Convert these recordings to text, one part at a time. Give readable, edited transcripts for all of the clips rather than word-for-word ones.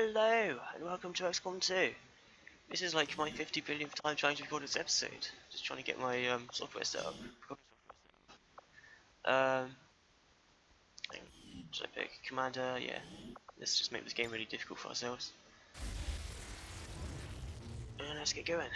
Hello, and welcome to XCOM 2. This is like my 50 billionth time trying to record this episode. Just trying to get my software set up. Should I pick Commander? Yeah. Let's just make this game really difficult for ourselves. And let's get going.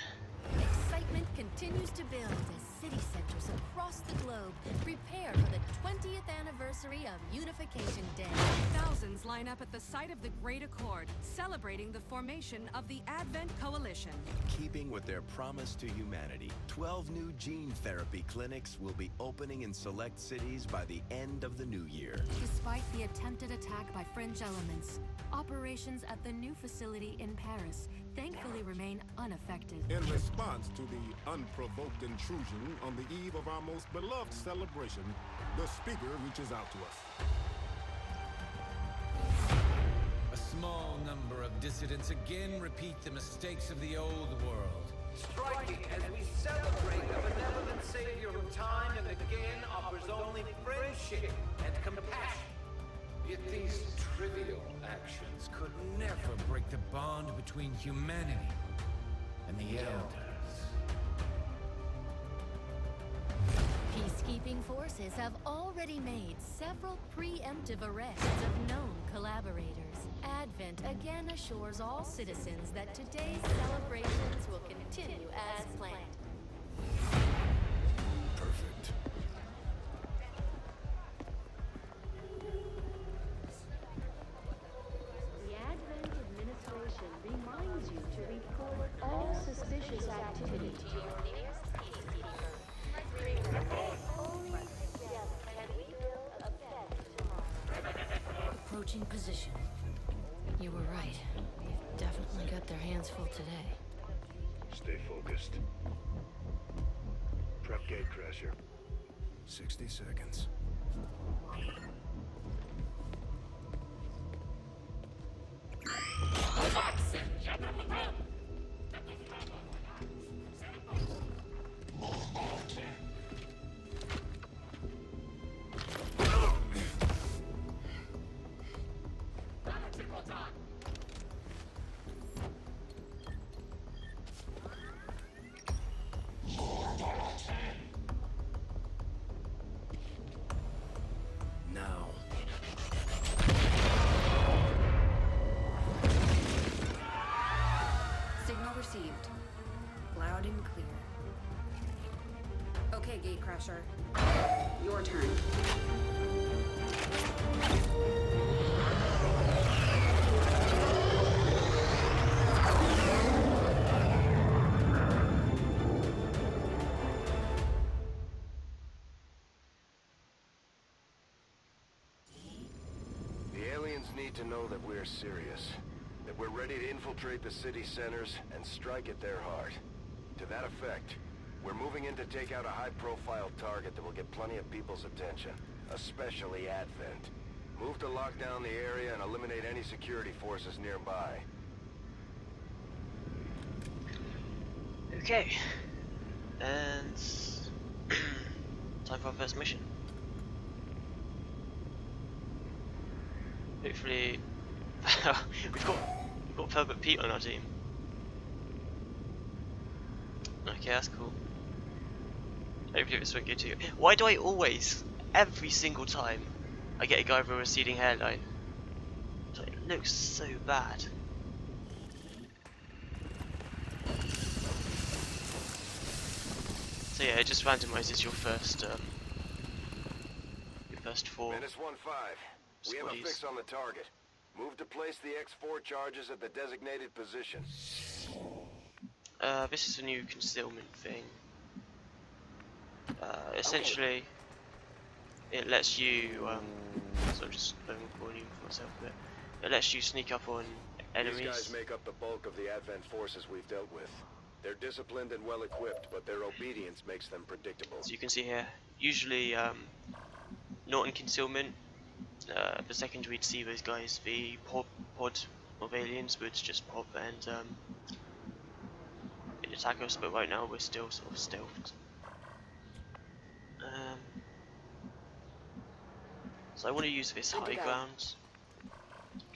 Excitement continues to build as city centers across the globe prepare for the 20th anniversary of Unification Day. Thousands line up at the site of the Great Accord, celebrating the formation of the Advent Coalition. Keeping with their promise to humanity, 12 new gene therapy clinics will be opening in select cities by the end of the new year. Despite the attempted attack by fringe elements, operations at the new facility in Paris thankfully remain unaffected. In response to the unprovoked intrusion on the eve of our most beloved celebration, the speaker reaches out to us. A small number of dissidents again repeat the mistakes of the old world. Striking as we celebrate the benevolent savior who time and again offers only friendship and compassion. Yet these trivial actions could never break the bond between humanity and the Elders. Peacekeeping forces have already made several preemptive arrests of known collaborators. Advent again assures all citizens that today's celebrations will continue as planned. Perfect. The Advent administration reminds you to report all suspicious activity to your nearest peacekeeper. Only together can we build a better tomorrow. Approaching position. You were right. They've definitely got their hands full today. Stay focused. Prep gatecrasher. 60 seconds. Now. Signal received. Loud and clear. Okay, Gatecrasher. Your turn. The aliens need to know that we're serious. That we're ready to infiltrate the city centers and strike at their heart. To that effect, we're moving in to take out a high-profile target that will get plenty of people's attention, especially Advent. Move to lock down the area and eliminate any security forces nearby. Okay. And time for our first mission. Hopefully we've got Pervert Pete on our team. Okay, that's cool. Hopefully this won't get to you. Why do I always, every single time, I get a guy with a receding hairline? So it looks so bad. So yeah, it just randomizes your first four. Menace 1-5. We have a Squaddies. fix on the target. Move to place the X4 charges at the designated position. This is a new concealment thing. Essentially, it lets you. So I'm just warning for myself a bit. It lets you sneak up on enemies. These guys make up the bulk of the Advent forces we've dealt with. They're disciplined and well equipped, but their obedience makes them predictable. So you can see here, usually not in concealment. The second we'd see those guys, the pod of aliens would just pop and attack us, but right now we're still sort of stealthed. So I want to use this high ground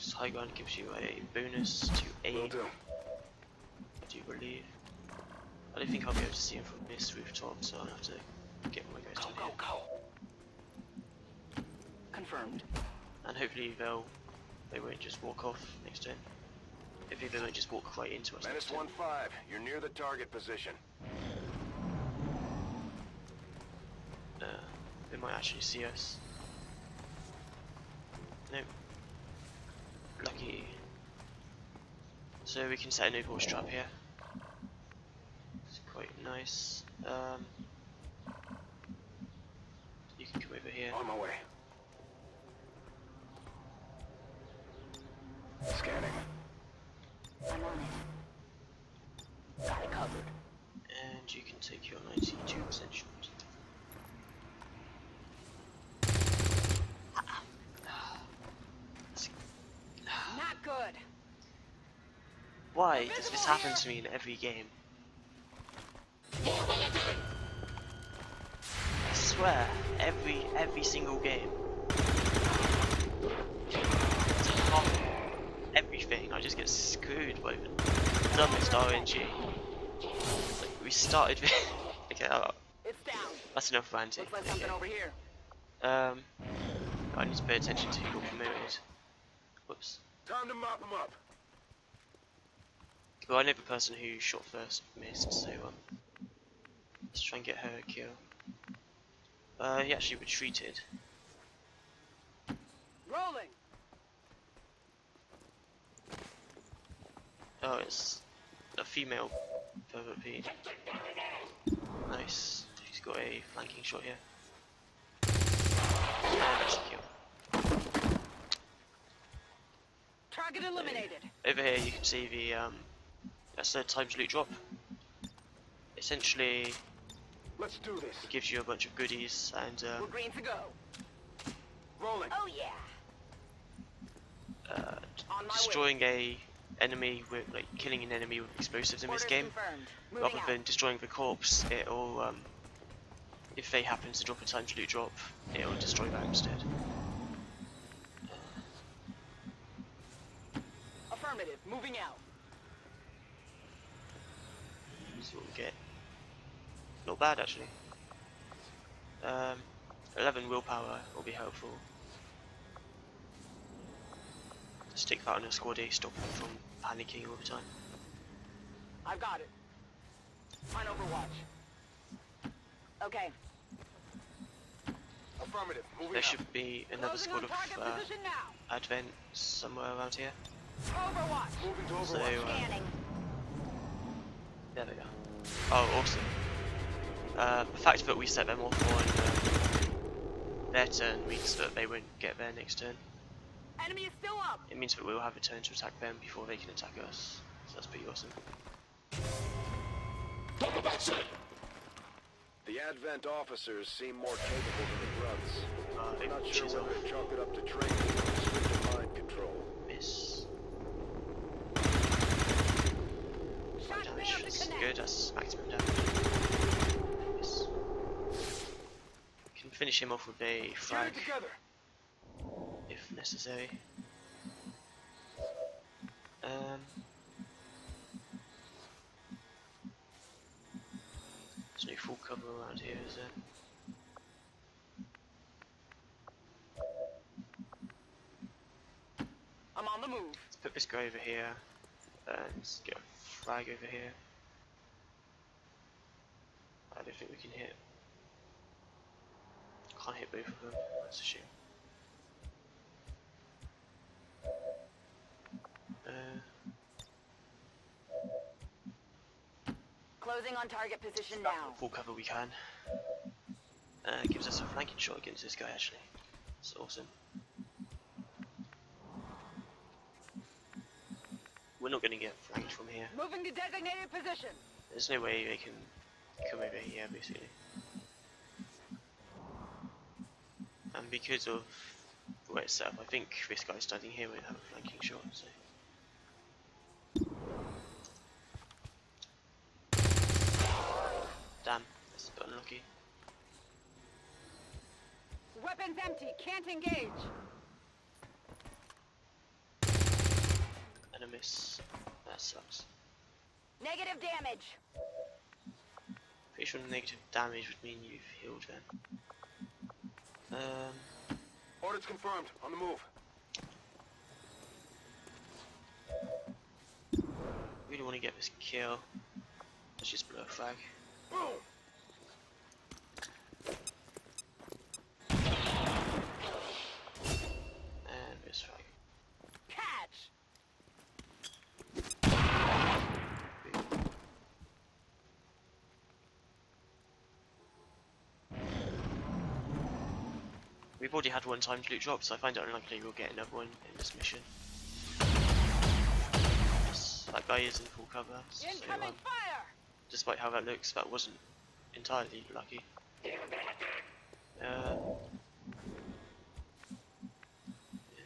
Because high ground gives you a bonus to aim, Will do. I do believe. I don't think I'll be able to see him from this rooftop, so I'll have to get my guys down here. Confirmed. And hopefully they won't just walk off next turn. Hopefully they won't just walk right into us next turn. -1-5, you're near the target position. They might actually see us. Nope. Lucky. So we can set an overwatch trap here. It's quite nice. You can come over here. On my way. Scanning. I'm on it. Got it covered. And you can take your 92% shot. Not good. Why does this happen to me in every game? I swear, every single game. Everything, I just get screwed by the dumbest RNG. Like, we started with okay, It's down. that's enough ranting. Looks like something over here. I need to pay attention to who got promoted. Whoops. Time to mop them up. Well, I know the person who shot first missed, so let's try and get her a kill. He actually retreated. Rolling. Oh, it's a female pervert P. Nice. She's got a flanking shot here. And that's a kill. Target eliminated. Over here you can see the that's the times loot drop. Essentially Let's do this. it gives you a bunch of goodies and We're green to go. Rolling. Oh yeah. On my destroying a enemy with like killing an enemy with explosives in this Orders game, confirmed. Moving rather out. than destroying the corpse, it'll if they happen to drop a times loot drop, it'll destroy that instead. Affirmative. Moving out. So what we get. Not bad actually. 11 willpower will be helpful. Stick that on a squad A, stop them from panicking all the time. I've got it. On Overwatch. Okay. Affirmative. Moving There out. should be another Closing squad on of target position now. Advent somewhere around here. Overwatch. Moving to So Overwatch. Scanning. there they go. Oh, awesome. The fact that we set them off on their turn means that they won't get there next turn. Enemy is still up. It means that we'll have a turn to attack them before they can attack us. So that's pretty awesome. The Advent officers seem more capable than the grunts. They I'm not sure chisel. whether to chalk it up to training or restricted mind control. Miss. Shot Damage. failed to That's connect. good. That's maximum damage. Miss. Can finish him off with a Get frag it together. if necessary. There's no full cover around here, is there? I'm on the move. Let's put this guy over here and get a frag over here. I don't think we can hit. Can't hit both of them. That's a shame. Closing on target position now. Full cover we can. Gives us a flanking shot against this guy actually. It's awesome. We're not going to get flanked from here. Moving to designated position. There's no way they can come over here basically. And because of the way it's set up, I think this guy standing here won't have a flanking shot. So. Damn, that's a bit unlucky. Weapons empty. Can't engage. miss. That sucks. Negative damage. Pretty sure negative damage would mean you've healed then. Orders confirmed. On the move. Really want to get this kill. Let's just blow a flag. Boom! And this flag. Catch. We've already had one timed loot drop, so I find it unlikely we'll get another one in this mission. Yes, that guy is in full cover, so Incoming fire. despite how that looks, that wasn't entirely lucky. Yeah,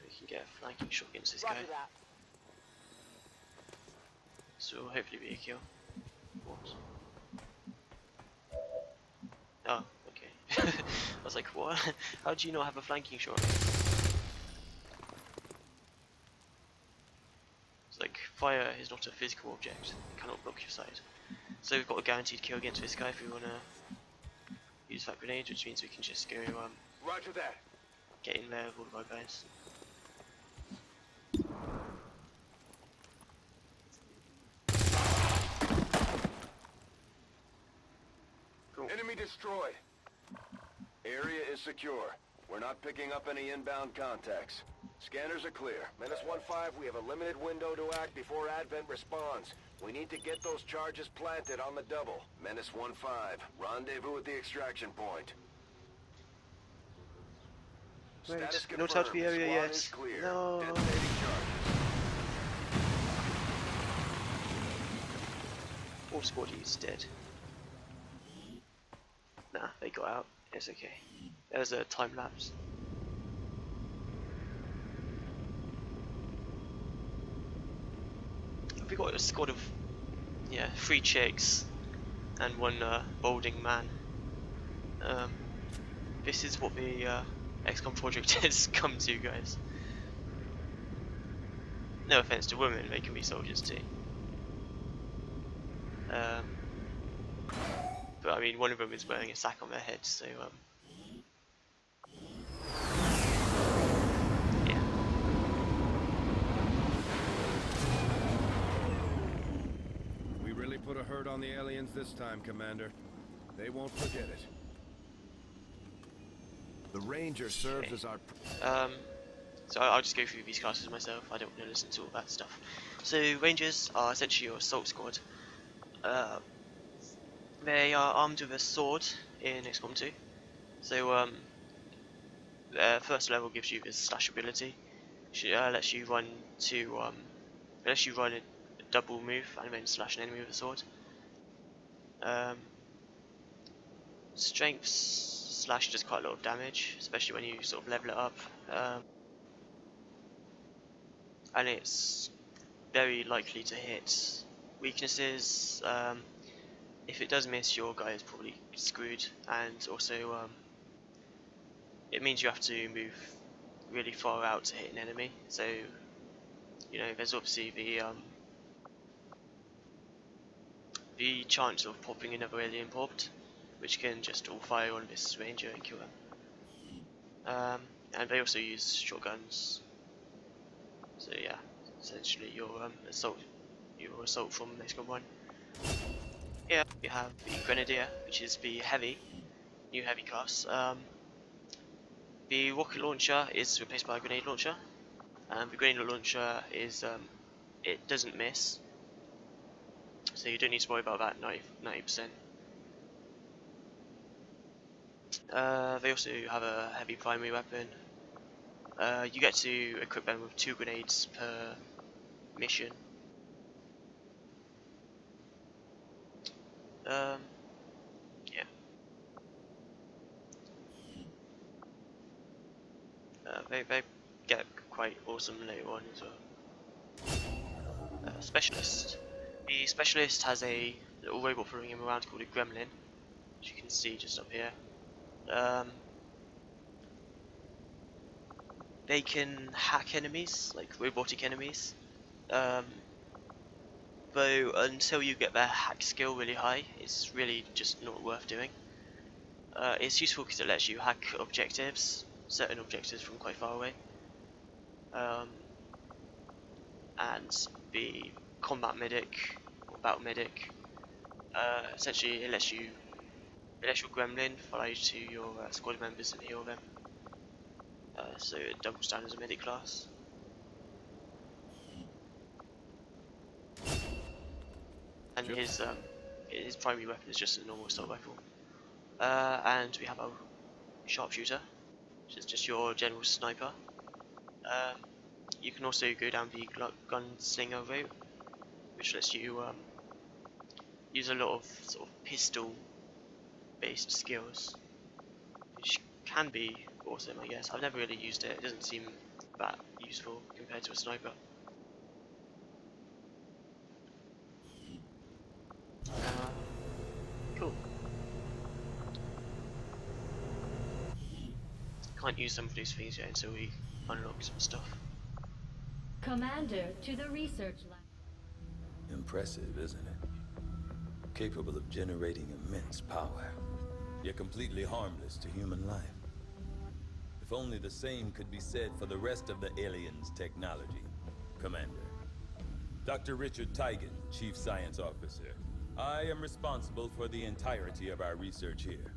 we can get a flanking shot against this guy, Roger that. so will hopefully be a kill. What? Oh, okay. I was like, what? How do you not have a flanking shot? It's like, fire is not a physical object. It cannot block your sight. So we've got a guaranteed kill against this guy if we want to use that grenade, which means we can just go Roger that. get in there with all of our guys. Cool. Enemy destroyed. Area is secure. We're not picking up any inbound contacts. Scanners are clear. -1-5, we have a limited window to act before Advent responds. We need to get those charges planted on the double. -1-5, rendezvous at the extraction point. Status No touch confirmed. the area Squad yet. is clear. No. Detonating charges. All squaddies dead. Nah, they got out. It's okay. There's a time lapse. We got a squad of 3 chicks and one balding man. This is what the XCOM project has come to, guys. No offense to women, they can be soldiers too. But I mean, one of them is wearing a sack on their head, so yeah. We really put a hurt on the aliens this time, Commander. They won't forget it. The Ranger serves as our... So I'll just go through these classes myself. I don't want to listen to all that stuff. So Rangers are essentially your assault squad. They are armed with a sword in XCOM 2. So their first level gives you this slash ability, which lets you run a double move and then slash an enemy with a sword. Strength slash does quite a lot of damage, especially when you sort of level it up. And it's very likely to hit. Weaknesses, if it does miss, your guy is probably screwed, and also it means you have to move really far out to hit an enemy. So you know, there's obviously the chance of popping another alien popped, which can just all fire on this ranger and kill them. And they also use shotguns. So yeah, essentially your assault from XCOM 1. Here you have the Grenadier, which is the new heavy class. The rocket launcher is replaced by a grenade launcher. The grenade launcher is it doesn't miss, so you don't need to worry about that 90%. They also have a heavy primary weapon. You get to equip them with 2 grenades per mission. Yeah. They get quite awesome later on as well. Specialist. The specialist has a little robot following him around called a gremlin, which you can see just up here. They can hack enemies, like robotic enemies. Though until you get their hack skill really high, it's really just not worth doing. It's useful because it lets you hack objectives, certain objectives from quite far away, and the combat medic or battle medic. Essentially, it lets your gremlin follow to your squad members and heal them. So it doubles down as a medic class. And his primary weapon is just a normal assault rifle. And we have a sharpshooter, which is just your general sniper. You can also go down the gunslinger route, which lets you use a lot of sort of pistol-based skills, which can be awesome, I guess. I've never really used it. It doesn't seem that useful compared to a sniper. Cool. Can't use some of these things yet until we unlock some stuff. Commander, to the research lab. Impressive, isn't it? Capable of generating immense power, yet completely harmless to human life. If only the same could be said for the rest of the aliens' technology, Commander. Dr. Richard Tigan, Chief Science Officer. I am responsible for the entirety of our research here,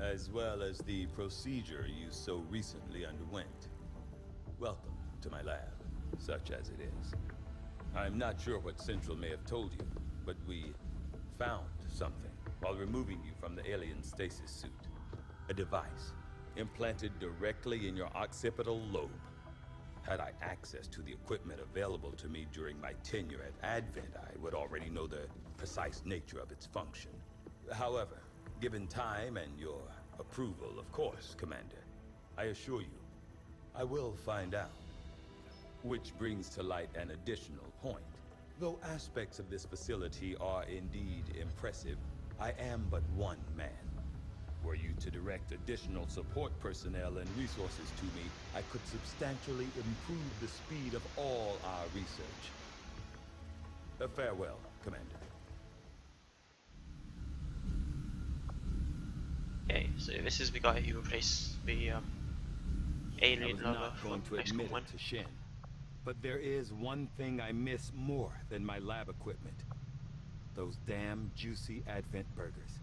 as well as the procedure you so recently underwent. Welcome to my lab, such as it is. I'm not sure what Central may have told you, but we found something while removing you from the alien stasis suit. A device implanted directly in your occipital lobe. Had I access to the equipment available to me during my tenure at Advent, I would already know the precise nature of its function. However, given time and your approval, of course, Commander, I assure you, I will find out. Which brings to light an additional point. Though aspects of this facility are indeed impressive, I am but one man. Were you to direct additional support personnel and resources to me, I could substantially improve the speed of all our research. Farewell, Commander. Okay, so this is the guy who replaced the alien lover not going from to admit XCOM 1. it to Shen, but there is one thing I miss more than my lab equipment. Those damn juicy Advent burgers.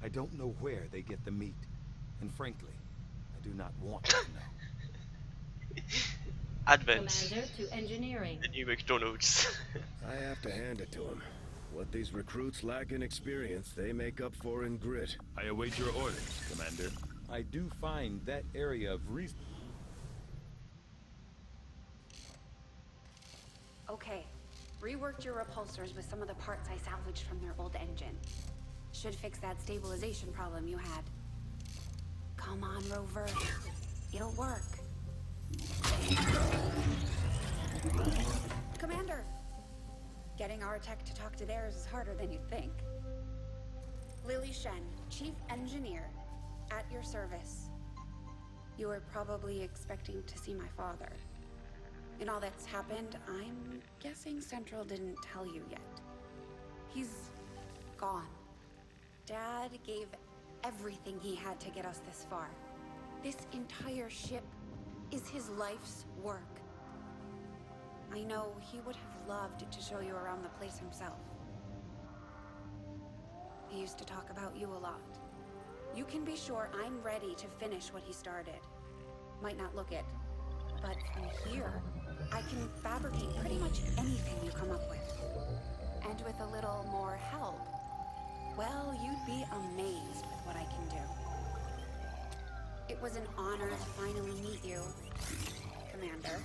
I don't know where they get the meat, and frankly, I do not want to know. Advent. Commander to engineering. The new McDonald's. I have to hand it to him. What these recruits lack in experience, they make up for in grit. I await your orders, Commander. I do find that area of research. Okay. Reworked your repulsors with some of the parts I salvaged from their old engine. Should fix that stabilization problem you had. Come on, Rover. It'll work. Commander! Getting our tech to talk to theirs is harder than you'd think. Lily Shen, Chief Engineer, at your service. You were probably expecting to see my father. In all that's happened, I'm guessing Central didn't tell you yet. He's gone. Dad gave everything he had to get us this far. This entire ship is his life's work. I know he would have loved to show you around the place himself. He used to talk about you a lot. You can be sure I'm ready to finish what he started. Might not look it, but from here, I can fabricate pretty much anything you come up with. And with a little more help, well, you'd be amazed with what I can do. It was an honor to finally meet you, Commander.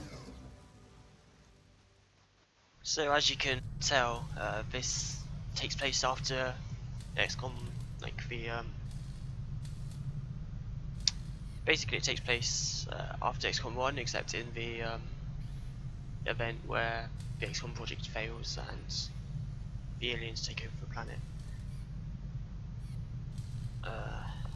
So as you can tell, this takes place after XCOM, like the basically it takes place after XCOM 1, except in the event where the XCOM project fails and the aliens take over the planet.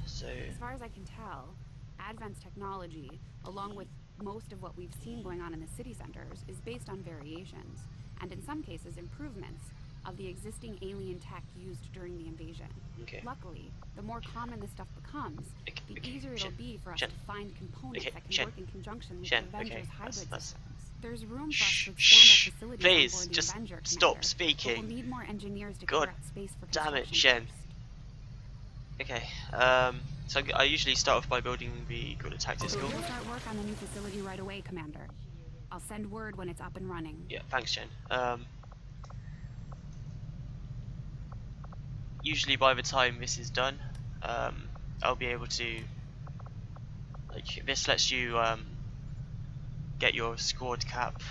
So as far as I can tell, Advent's technology, along with most of what we've seen going on in the city centers, is based on variations, and in some cases improvements, of the existing alien tech used during the invasion. Okay. Luckily, the more common this stuff becomes, the easier it'll be for us to find components that can work in conjunction with the Avengers' hybrid systems. There's room for us to expand our facilities on board the just Avenger, stop Commander, speaking. but we'll need more engineers to God clear out space for damn it, construction Shen. first. Okay, so I usually start off by building the Gorilla Tactics School. We'll start work on the new facility right away, Commander. I'll send word when it's up and running. Yeah, thanks, Jen. Usually by the time this is done, I'll be able to, like, this lets you get your squad cap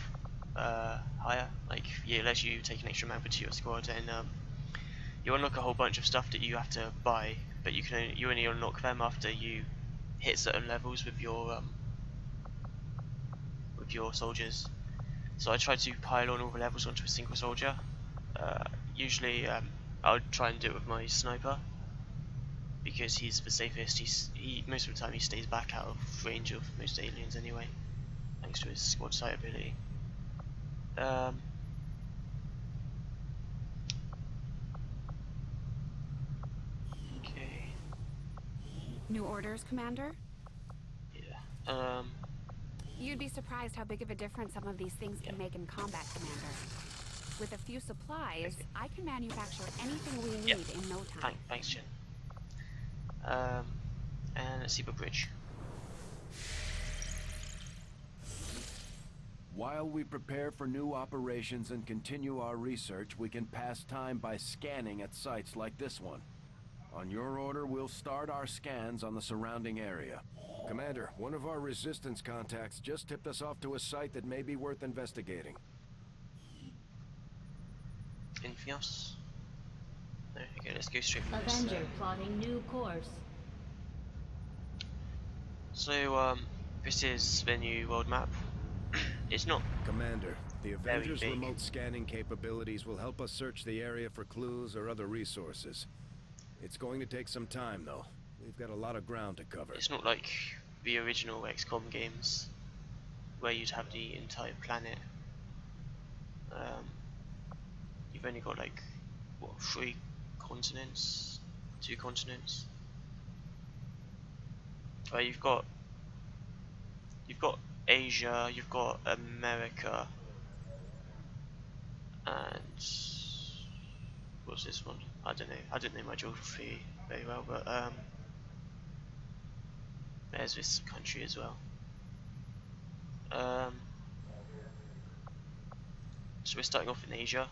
higher. Like, it lets you take an extra member to your squad, and you unlock a whole bunch of stuff that you have to buy, but you only unlock them after you hit certain levels with your soldiers. So I try to pile on all the levels onto a single soldier. Usually I'll try and do it with my sniper, because he's the safest. He most of the time he stays back out of range of most aliens anyway, thanks to his squad sight ability. Okay. New orders, Commander? Yeah. You'd be surprised how big of a difference some of these things can make in combat, Commander. With a few supplies, I can manufacture anything we need in no time. Thanks, Jen. And let's see the bridge. While we prepare for new operations and continue our research, we can pass time by scanning at sites like this one. On your order, we'll start our scans on the surrounding area. Commander, one of our resistance contacts just tipped us off to a site that may be worth investigating. Anything else? No, okay, let's go straight for this. Avenger plotting new course. So, this is the new world map. It's not Commander, the very Avengers' big. remote scanning capabilities will help us search the area for clues or other resources. It's going to take some time, though. We've got a lot of ground to cover. It's not like the original XCOM games, where you'd have the entire planet. You've only got like, what, 3 continents? 2 continents? Well, you've got Asia, you've got America, and what's this one? I don't know. I don't know my geography very well, but there's this country as well. So we're starting off in Asia.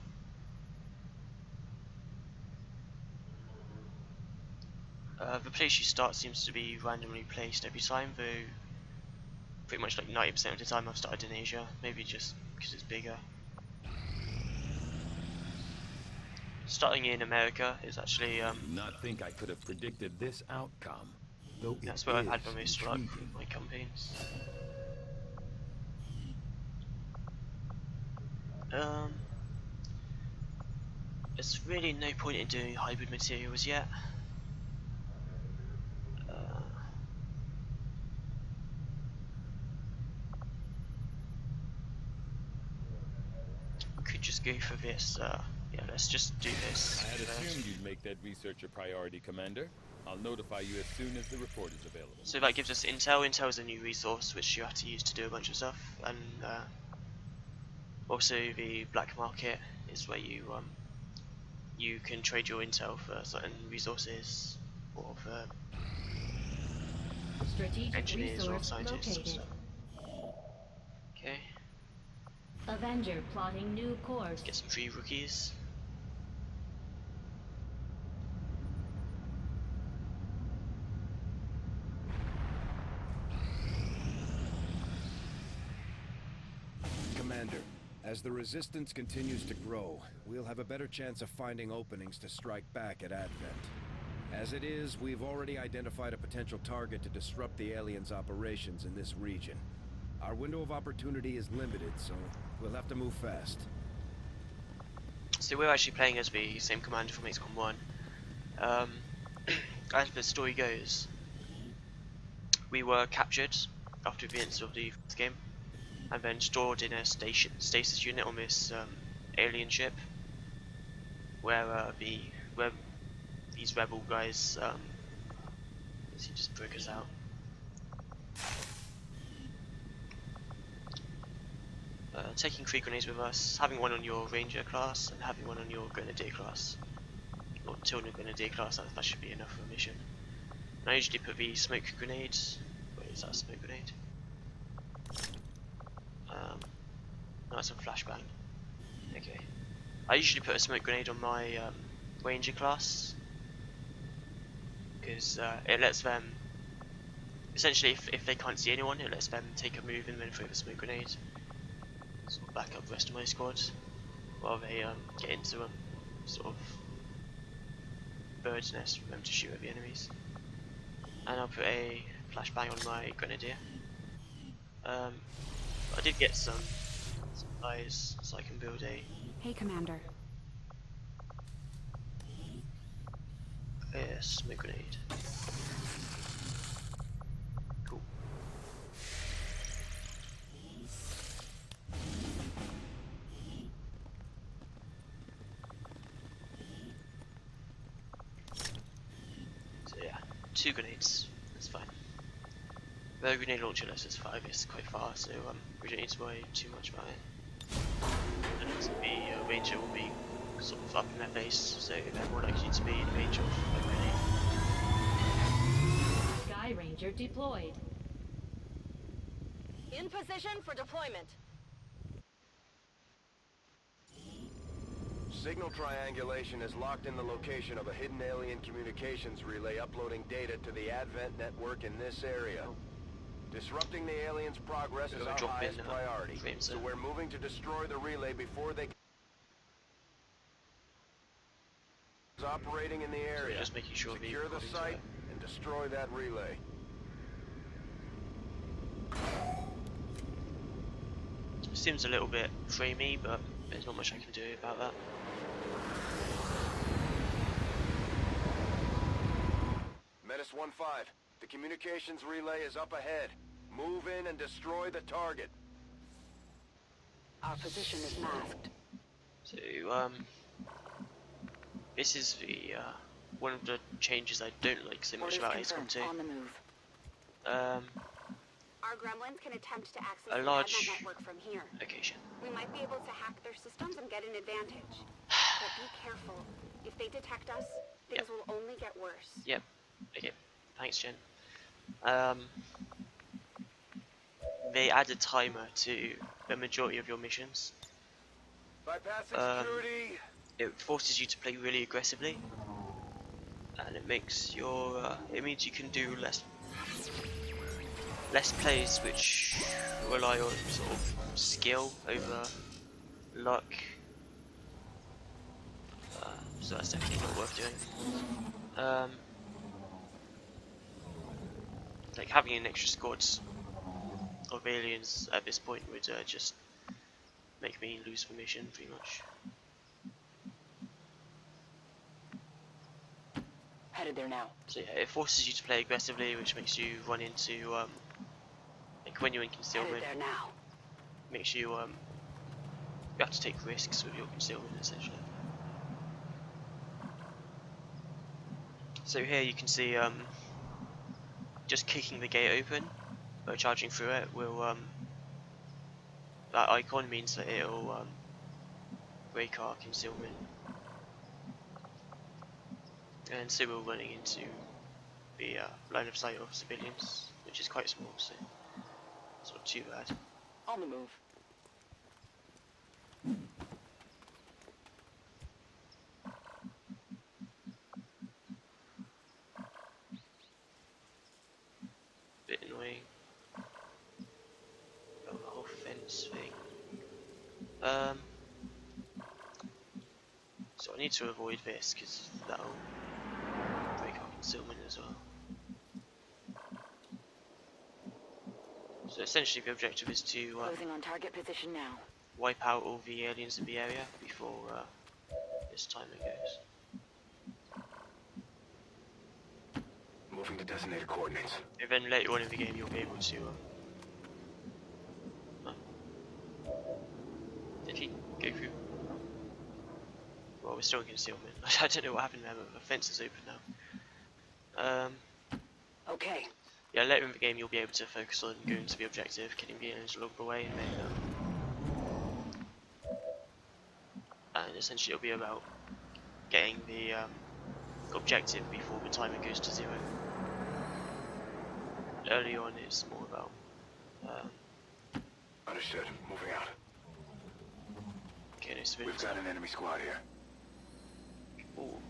The place you start seems to be randomly placed every time, though pretty much like 90% of the time I've started in Asia, maybe just because it's bigger. Starting in America is actually Not think I could have predicted this outcome. Though that's where I've had the most luck with my campaigns. There's really no point in doing hybrid materials yet. Could just go for this. Yeah, let's just do this. I had assumed you'd make that research a priority, Commander. I'll notify you as soon as the report is available. So that gives us intel. Intel is a new resource which you have to use to do a bunch of stuff, and also the black market is where you can trade your intel for certain resources or for Strategic engineers or resource scientists or located. stuff. Okay, Avenger plotting new course. get some free rookies. Commander, as the Resistance continues to grow, we'll have a better chance of finding openings to strike back at Advent. As it is, we've already identified a potential target to disrupt the aliens' operations in this region. Our window of opportunity is limited, so we'll have to move fast. So we're actually playing as the same commander from XCOM 1. As the story goes, we were captured after the events of the first game, and then stored in a stasis unit on this alien ship. where where these rebel guys he just broke us out. Taking 3 grenades with us, having one on your ranger class and having one on your grenadier class, or 2 on your grenadier class, that should be enough for a mission. And I usually put the smoke grenade. Wait, is that a smoke grenade? No, it's a flashbang. Okay. I usually put a smoke grenade on my ranger class because it lets them, essentially, if they can't see anyone, it lets them take a move and then throw the smoke grenade. Sort of back up the rest of my squad while they get into a sort of bird's nest for them to shoot at the enemies. And I'll put a flashbang on my grenadier. I did get some supplies so I can build a. Hey, Commander. Smoke grenade. Cool. So yeah, 2 grenades. That's fine. The grenade launcher lets us 5. It's quite far, so we don't need to worry too much about it. And the ranger will be sort of up in their base, so they're more likely to be in range of a grenade. Sky Ranger deployed. In position for deployment. Signal triangulation has locked in the location of a hidden alien communications relay uploading data to the Advent network in this area. Disrupting the aliens' progress is our highest priority, so we're moving to destroy the relay before they is operating in the area. So just making sure secure the site and destroy that relay. Seems a little bit framey, but there's not much I can do about that. Menace 1-5, the communications relay is up ahead. Move in and destroy the target. Our position is masked. So, this is the one of the changes I don't like so much about Ace Combat 2. On the move. Our gremlins can attempt to access the Advent network from here. Occasion. We might be able to hack their systems and get an advantage. But be careful. If they detect us, things will only get worse. Yep. Okay. Thanks, Jen. They add a timer to the majority of your missions. Bypassing security. It forces you to play really aggressively, and it makes your it means you can do less plays which rely on sort of skill over luck. So that's definitely not worth doing. Like having an extra squad of aliens at this point would just make me lose the mission pretty much. Headed there now. So yeah, it forces you to play aggressively, which makes you run into like when you're in concealment. Headed there now. Makes you you have to take risks with your concealment essentially. So here you can see just kicking the gate open by charging through it will that icon means that it'll break our concealment, and so we're running into the line of sight of civilians, which is quite small, so it's not too bad. On the move. Bit annoying. Oh, the whole fence thing. So I need to avoid this because that'll break our concealment as well. So essentially the objective is to Closing on target position now. wipe out all the aliens in the area before this timer goes. Moving to designated coordinates. And then later on in the game you'll be able to did he go through? Well, we're still in concealment. I don't know what happened there, but the fence is open now. Okay. Yeah, later in the game you'll be able to focus on going to the objective, killing the enemies along the way, and then and essentially it'll be about getting the objective before the timer goes to 0. Early on it's more about Understood. Moving out. getting those We've got an enemy squad here. Ooh.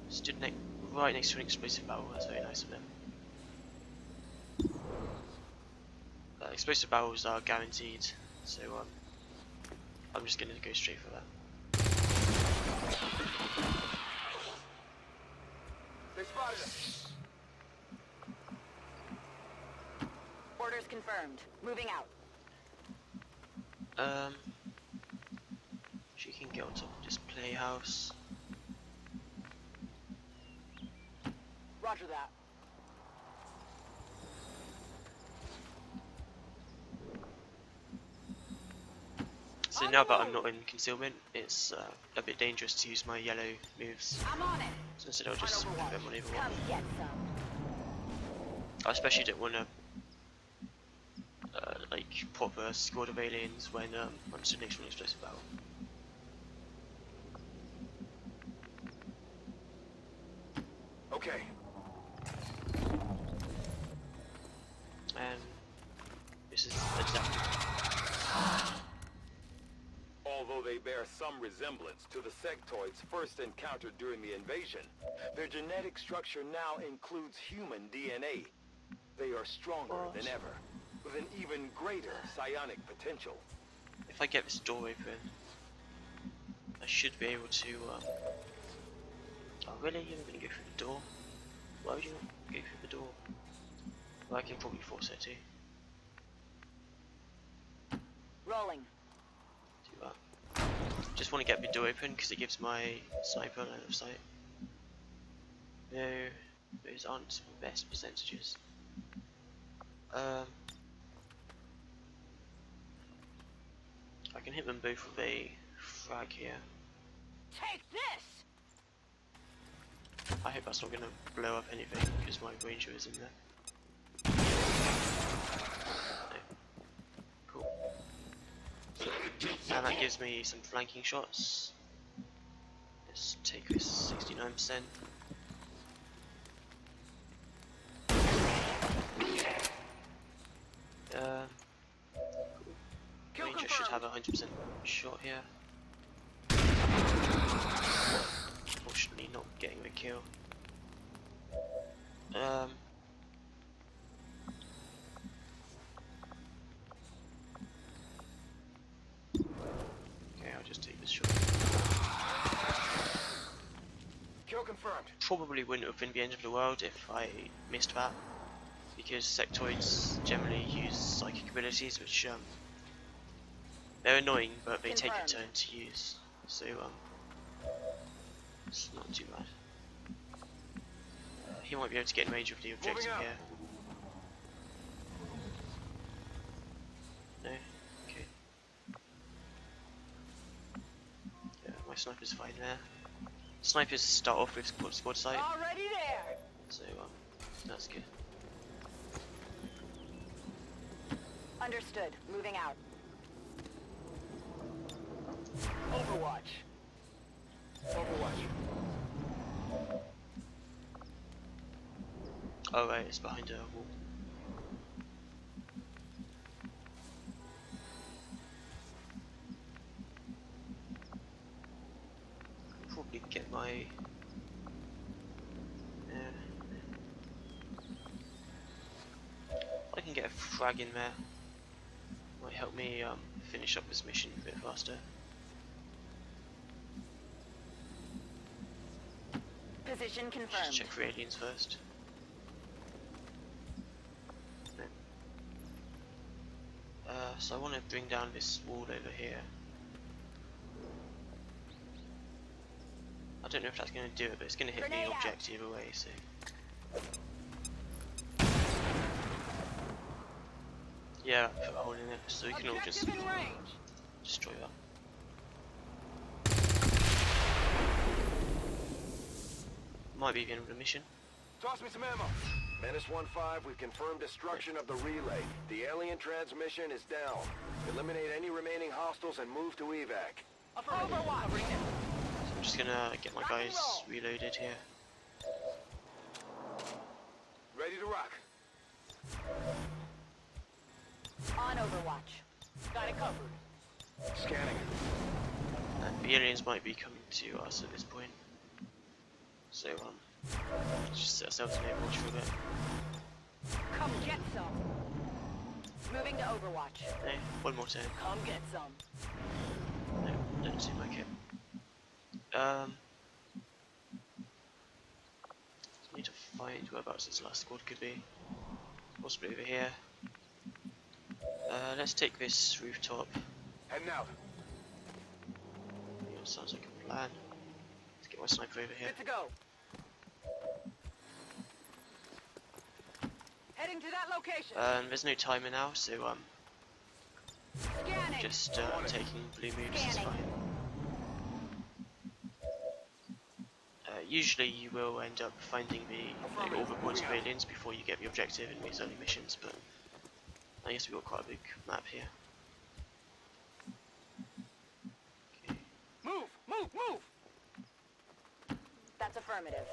Stood right next to an explosive barrel, that's very nice of them. Explosive barrels are guaranteed, so I'm just going to go straight for that. They spotted us. Orders confirmed. Moving out. She can get on top of this playhouse. Roger that. So now that I'm not in concealment, it's a bit dangerous to use my yellow moves. I'm on it. So instead I'll just put them on either one. Come get some. I especially don't want to like proper squad of aliens when I'm stood next to an explosive barrel. Okay. And this is adaptive. Although they bear some resemblance to the sectoids first encountered during the invasion, their genetic structure now includes human DNA. They are stronger than ever, with an even greater psionic potential. If I get this door open, I should be able to. Oh really? You're not going to go through the door? Why would you not go through the door? Well, I can probably force it to. Rolling. Do that. Just want to get the door open because it gives my sniper line of sight. No, those aren't the best percentages. I can hit them both with a frag here. Take this. I hope that's not going to blow up anything because my ranger is in there. No. Cool. And that gives me some flanking shots. Let's take this 69%. Cool. Ranger should have a 100% shot here. Unfortunately not getting the kill. Okay, I'll just take this shot. Kill confirmed. Probably wouldn't have been the end of the world if I missed that, because sectoids generally use psychic abilities, which they're annoying, but they take a turn to use. So it's not too bad. He might be able to get in range of the objective here. No? Okay. Yeah, my sniper's fine there. Snipers start off with squad sight. Already there. So that's good. Understood. Moving out. Overwatch. Overwatch. Oh right, it's behind a wall. Probably get my I can get a frag in there. Might help me finish up this mission a bit faster. Position confirmed. Just check for aliens first. No. So I want to bring down this wall over here. I don't know if that's going to do it, but it's going to hit the object either way, so... Yeah, put a hole in it, so we can all just destroy that. might be the end of the mission. Toss me some ammo. Menace 1-5, we've confirmed destruction of the relay. The alien transmission is down. Eliminate any remaining hostiles and move to evac. Overwatch! So I'm just gonna get my guys reloaded here. Ready to rock. On Overwatch. Got it covered. Scanning. And the aliens might be coming to us at this point. So let's just set ourselves in Overwatch for a bit. Come get some. Moving to Overwatch. Hey, one more turn. Come get some. No, doesn't seem like it. Need to find whereabouts this last squad could be. Possibly over here. Let's take this rooftop. Heading out. Yeah, sounds like a plan. Let's get my sniper over here. Good to go. Heading to that location. There's no timer now, so Scanning. just taking blue moves is fine. Usually you will end up finding all the points of aliens before you get the objective in these early missions, but I guess we've got quite a big map here. Okay. Move! Move! Move! That's affirmative.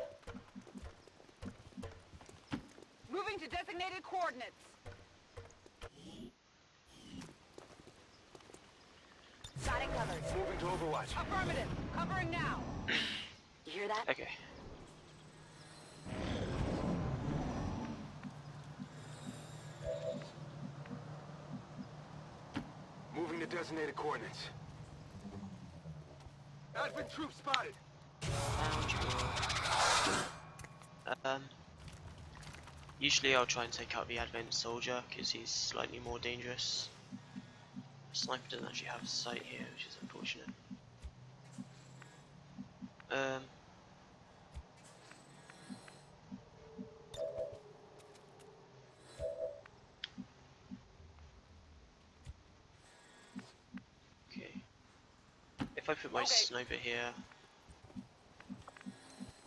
Moving to designated coordinates. Got it covered. Moving to Overwatch. Affirmative. Covering now. You hear that? Okay. Moving to designated coordinates. Advent troops spotted. Usually I'll try and take out the Advent soldier because he's slightly more dangerous. The sniper doesn't actually have sight here, which is unfortunate. Okay. If I put my sniper here,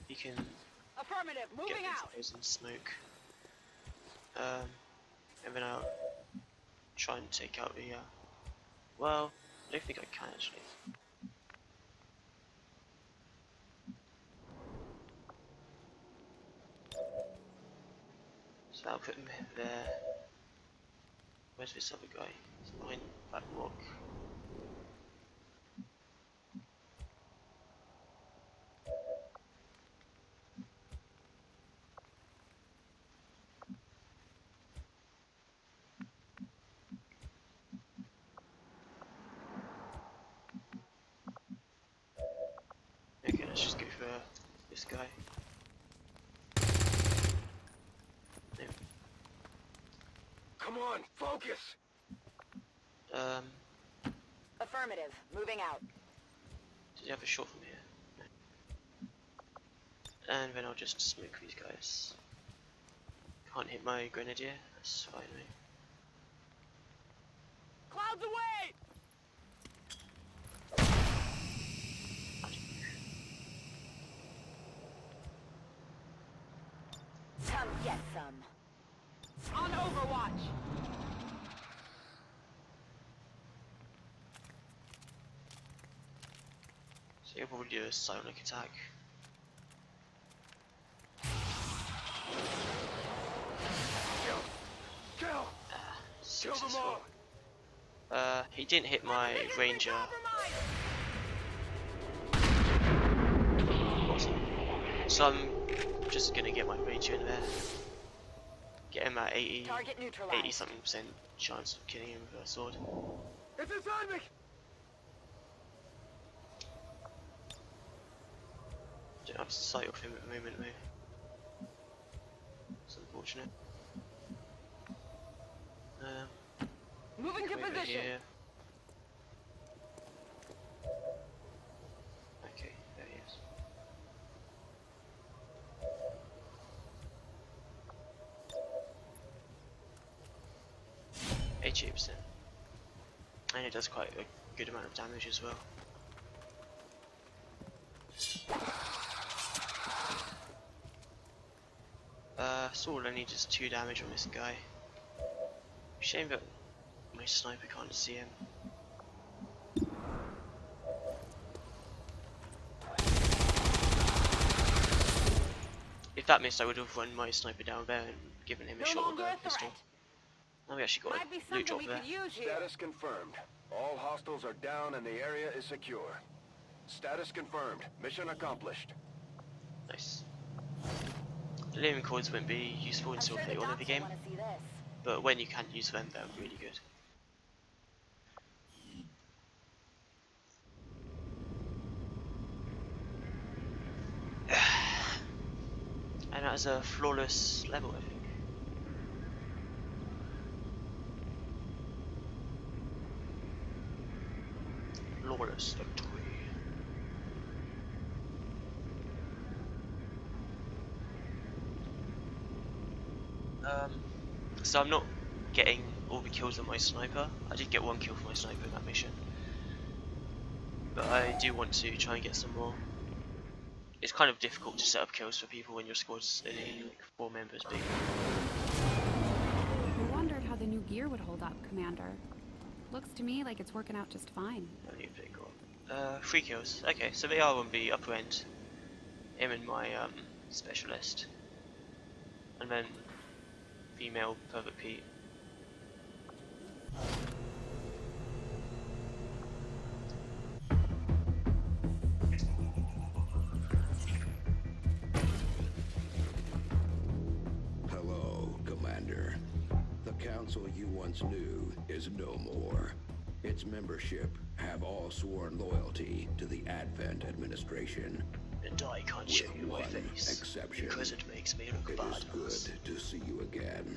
he can Affirmative. Moving get out. those in smoke. And then I'll try and take out the well, I don't think I can actually. So I'll put him there. Where's this other guy? He's behind that rock. Okay, let's just go for this guy. No. Come on, focus. Affirmative. Moving out. Does he have a shot from here? No. And then I'll just smoke these guys. Can't hit my grenadier, that's fine, mate. Clouds away! Come get some. On Overwatch. So you'll probably do a psionic attack. Kill! Kill them all! He didn't hit my ranger. Awesome. So I'm just gonna get my ranger in there. Get him at 80 something% chance of killing him with a sword. It's inside me! Don't have sight of him at the moment though. It's unfortunate. Moving to come over position. here. Okay, there he is. %, and it does quite a good amount of damage as well. all I need is 2 damage on this guy. Shame that my sniper can't see him. If that missed, I would have run my sniper down there and given him a shot with a pistol. Now we actually got a loot drop there. Status confirmed. All hostiles are down and the area is secure. Status confirmed. Mission accomplished. Nice. The living codes won't be useful until later on in the game, but when you can use them, they're really good. And that is a flawless level, I think. Flawless victory. So I'm not getting all the kills on my sniper. I did get 1 kill for my sniper in that mission, but I do want to try and get some more. It's kind of difficult to set up kills for people when your squad's only like 4 members big. I wondered how the new gear would hold up, Commander. Looks to me like it's working out just fine. 3 kills. Okay, so they are on the upper end. Him and my specialist, and then female Pervert Pete. Hello, Commander. The council you once knew is no more. Its membership have all sworn loyalty to the Advent administration. And I can't show you my face, exception. because it makes me look bad. It is good to see you again.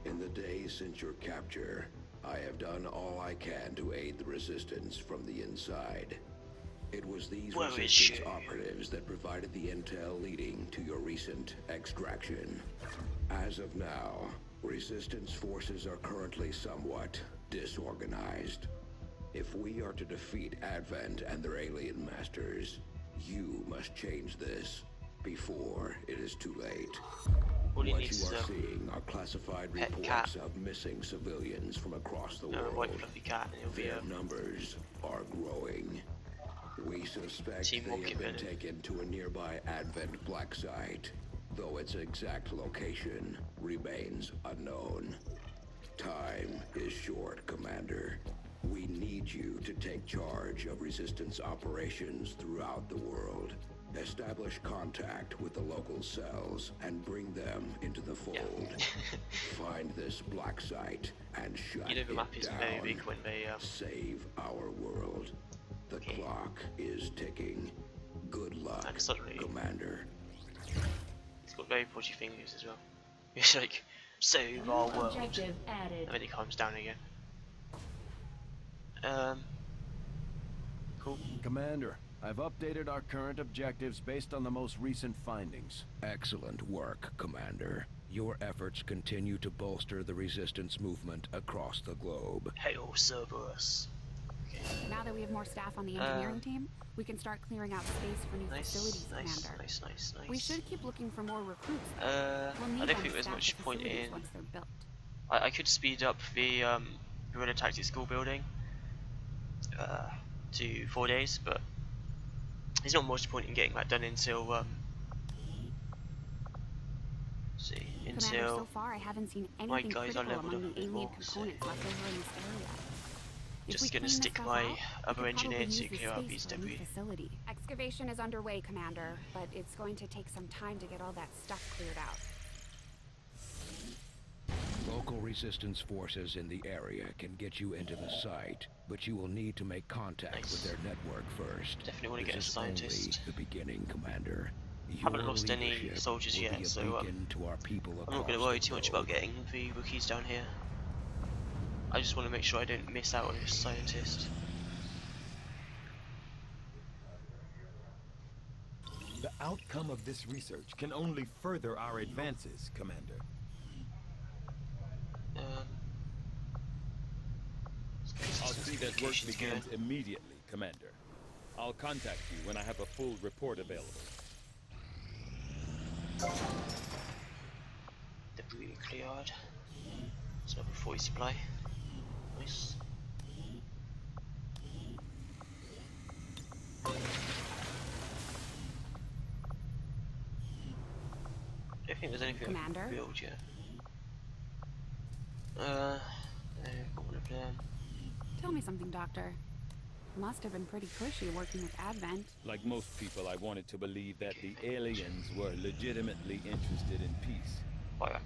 In the days since your capture, I have done all I can to aid the resistance from the inside. It was these resistance operatives that provided the intel leading to your recent extraction. As of now, resistance forces are currently somewhat disorganized. If we are to defeat Advent and their alien masters, you must change this before it is too late. What you are seeing are classified reports of missing civilians from across the world. Their numbers are growing. We suspect they have been taken to a nearby Advent black site, though its exact location remains unknown. Time is short, Commander. We need you to take charge of resistance operations throughout the world. Establish contact with the local cells and bring them into the fold. Find this black site and shut it down. Save our world. The clock is ticking. Good luck, Commander. He's got very pudgy fingers as well. He's like, save our world. And then he calms down again. Cool. Commander, I've updated our current objectives based on the most recent findings. Excellent work, Commander. Your efforts continue to bolster the resistance movement across the globe. Hail Cerberus. Now that we have more staff on the engineering team, we can start clearing out space for new facilities, Commander. Nice. We should keep looking for more recruits. I don't think there's much point in. I could speed up the guerrilla tactics school building to 4 days, but there's not much point in getting that done until Commander, so far I haven't seen anything critical among the alien components left over in this area. Just gonna stick my other engineer to clear out these debris. Excavation is underway, Commander, but it's going to take some time to get all that stuff cleared out. Local resistance forces in the area can get you into the site, but you will need to make contact with their network first. Definitely want to get a scientist. The beginning, Commander. Haven't lost any soldiers yet, so I'm not going to worry too much about getting the rookies down here. I just want to make sure I don't miss out on this scientist. The outcome of this research can only further our advances, Commander. I'll see that work begins immediately, Commander. I'll contact you when I have a full report available. Green cleared. It's another 40 supply. Nice. I don't think there's anything Commander? I can build yet. Got one of them. Tell me something, Doctor. Must have been pretty cushy working with Advent. Like most people, I wanted to believe that the aliens were legitimately interested in peace.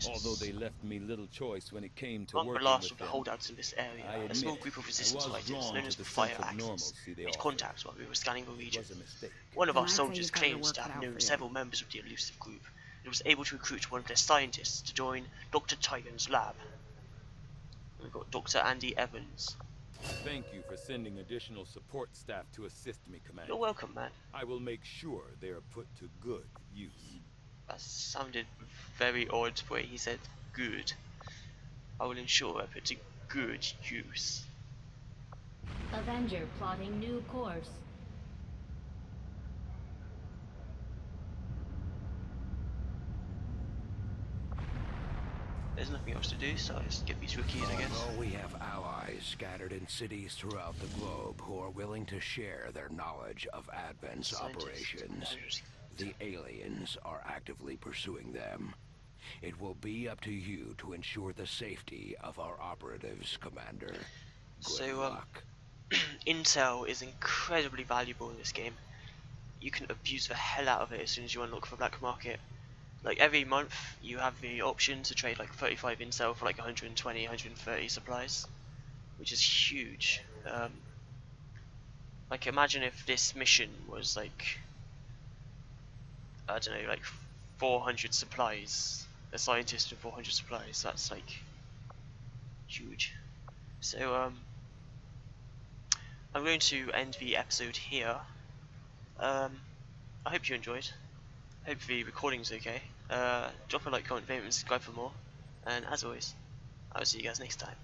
Although they left me little choice when it came to Among the working last with of the them. holdouts in this area, I a admit, small group of resistance I was fighters drawn known to as the Fire sense of Axis normalcy they made offered. contact while we were scanning the region. It was a mistake. One of Then our I'd say soldiers you've got your claims work to cut have out known for you. several members of the elusive group and was able to recruit one of their scientists to join Dr. Tigan's lab. And we've got Dr. Andy Evans. Thank you for sending additional support staff to assist me, Commander. You're welcome, man. I will make sure they are put to good use. That sounded very odd the way he said good. I will ensure I put to good use. Avenger plotting new course. There's nothing else to do, so I'll just get these rookies, I guess. Although we have allies scattered in cities throughout the globe who are willing to share their knowledge of Advent's operations, the aliens are actively pursuing them. It will be up to you to ensure the safety of our operatives, Commander. Good luck. Intel is incredibly valuable in this game. You can abuse the hell out of it as soon as you unlock the black market. Like every month you have the option to trade like 35 intel for like 120, 130 supplies, which is huge. Like imagine if this mission was like, I don't know, like 400 supplies, a scientist with 400 supplies, that's like huge. So I'm going to end the episode here. I hope you enjoyed. Hope the recording's okay. Drop a like, comment, favorite, and subscribe for more. And as always, I will see you guys next time.